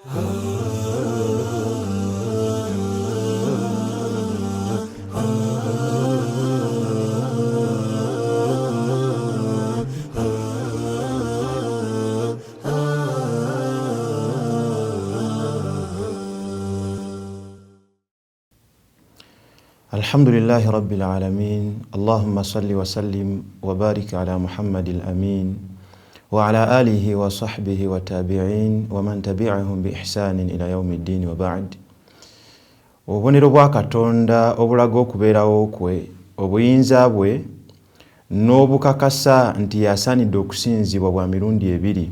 Alhamdulillahi Rabbil Alamin. Allahumma salli wa sallim wa barik ala Muhammadil Amin wa ala alihi wa sahbihi wa tabi'in wa man tabi'ahum bi ihsanin ila yawmiddin wa ba'd. Obubonero bwa Katonda obulaga okubeerawo kwe, obuyinza bwe n'obukakasa nti yasaanidde okusinzibwa bwa mirundi ebiri.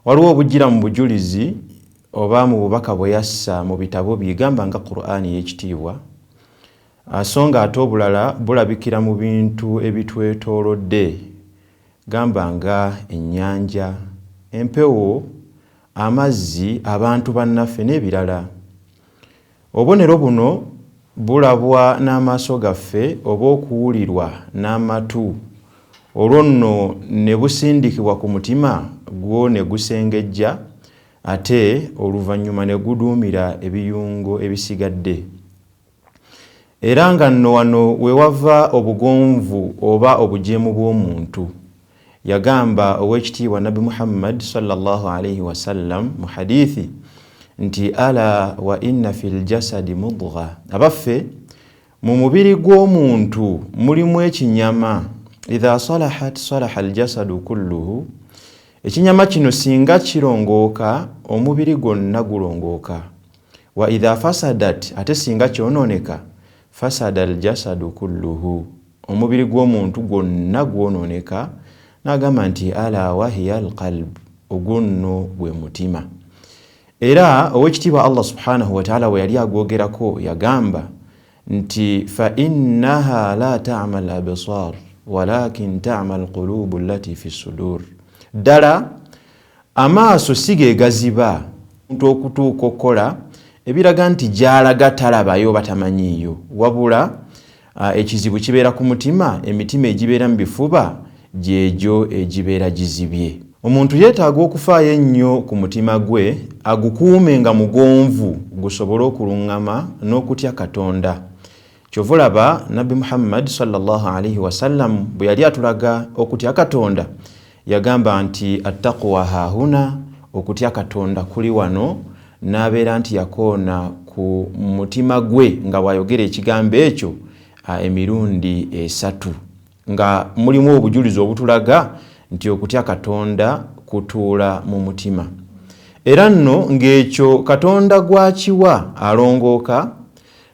Waliwo obujjira mu bujulizi oba mu bubaka bwe yassa mu bitabo bigamba nga Qur'ani y'ekitiibwa, asonga ate obulala bulabikira mu bintu ebitwetoolodde gamba nga ennyanja, empewo, amazzi, abantu bannaffe n'ebirala. Obubonero buno bulabwa n'amaaso gaffe oba okuwulirwa n'amatu, olwo nno ne busindikibwa ku mutima gwo ne gusengejja, ate oluvannyuma ne guduumira ebiyungo ebisigadde. Era nga nno wano we wava obugonvu oba obujeemu bw'omuntu. Yagamba ow'ekitiibwa Nabi Muhammad sallallahu alayhi wa sallam mu hadithi nti ala wa inna fil jasadi mudgha, abaffe mu mubiri gw'omuntu mulimu ekinyama, idha salahat salaha al jasadu kulluhu, ekinyama kino singa kirongooka omubiri gwonna gulongooka, wa idha fasadat, ate singa kyonooneka fasada al jasadu kulluhu, omubiri gw'omuntu gwonna gwonooneka. N'agamba nti ala wahiya al qalb, ogwo nno gwe mutima. Era ow'ekitiibwa Allah subhanahu wa ta'ala we yali agwogerako yagamba nti fa innaha la ta'mal absar walakin ta'mal qulubu allati fi sudur. Ddala amaaso si ge gaziba omuntu okutuuka okukola ebiraga nti gy'alaga talabayo batamanyiiyo, wabula ekizibu kibeera ku mutima, emitima egibeera mu bifuba gyegyo egibeera gizibye. Omuntu yeetaaga okufaayo ennyo ku mutima gwe, agukuume nga mugonvu, gusobole okuluŋŋama n'okutya Katonda. Kyova olaba Nabbi Muhammad sallallahu alayhi wa sallam bwe yali atulaga okutya Katonda yagamba nti attaqwa haahuna, okutya Katonda kuli wano, n'abeera nti yakoona ku mutima gwe nga bw'ayogera ekigambo ekyo emirundi 3, nga mulimu obujulizi obutulaga nti okutya Katonda kutuula mu mutima. Era nno ng'ekyo Katonda gwakiwa alongooka,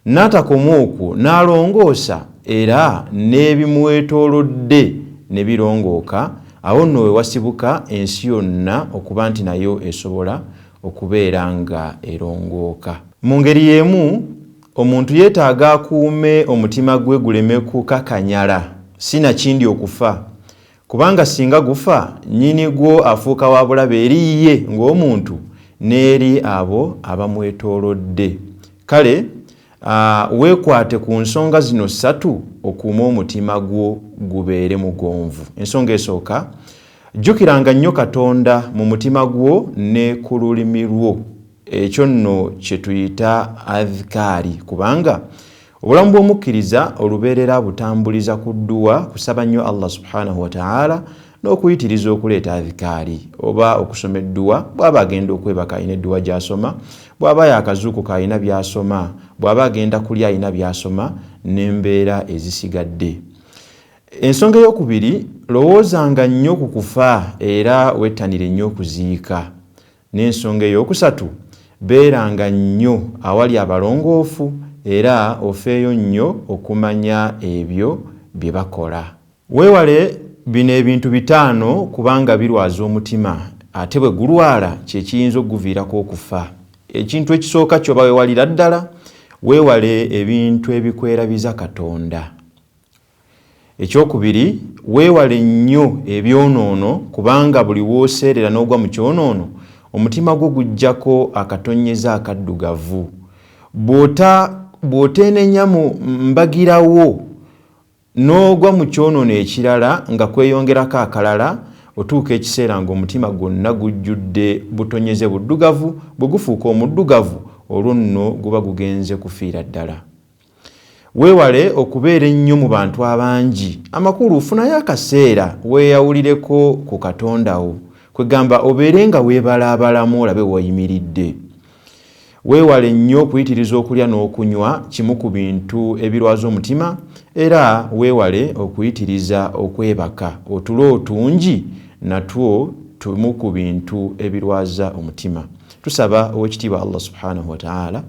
n'atakoma okwo n'alongoosa era n'ebimwetoolodde ne birongooka, awo nno we wasibuka ensi yonna okuba nti nayo esobola okubeera nga erongooka. Mu ngeri y'emu omuntu yeetaaga akuume omutima gwe guleme kukakanyala, sinakindi okufa, kubanga singa gufa nnyini gwo afuuka wa bulabe eri ye ng'omuntu n'eri abo abamwetoolodde. Kale weekwate ku nsonga zino 3 okuuma omutima gwo gubeere mugonvu. Ensonga esooka, jjukiranga nnyo Katonda mu mutima gwo ne ku lulimi lwo. Ekyo nno kye tuyita adhikaari, kubanga obulamu bw'omukkiriza olubeerera butambuliza ku dduwa, kusaba nnyo Allah subhanahu wa ta'ala n'okuyitiriza okuleeta adhikaari oba okusoma edduwa. Bw'aba agenda okwebaka alina edduwa gy'asoma, bw'aba yakazuukuka alina by'asoma, bw'aba agenda kulya alina by'asoma, n'embeera ezisigadde. Ensonga ey'okubiri, lowoozanga nnyo ku kufa era wettanire nnyo okuziika. N'ensonga ey'okusatu, beeranga nnyo awali abalongoofu era ofeeyo nnyo okumanya ebyo bye bakola. Weewale bino ebintu 5 kubanga birwaza omutima, ate bwe gulwala kye kiyinza okuguviirako okufa. Ekintu ekisooka ky'oba weewalira ddala, weewale ebintu ebikwerabiza Katonda. Ekyokubiri, weewale nnyo ebyonoono, kubanga buli wooseerera n'ogwa mu kyonoono omutima gwo gujjako akatonnyeza akaddugavu. Bw'oteenenya mu mbagirawo n'ogwa mu kyonoono ekirala nga kweyongerako akalala, otuuka ekiseera ng'omutima gwonna gujjudde butonyeze buddugavu, bwe gufuuka omuddugavu olwo nno guba gugenze kufiira ddala. Weewale okubeera ennyo mu bantu abangi, amakulu funayo akaseera weeyawulireko ku Katonda wo, kwegamba obeere nga weebalaabalamu olabe wayimiridde. Weewale nnyo okuyitiriza okulya n'okunywa kimu ku bintu ebirwaza omutima, era weewale okuyitiriza okwebaka, otulo otungi natwo tumu ku bintu ebirwaza omutima. Tusaba Oweekitiibwa Allah subhanahu wa ta'ala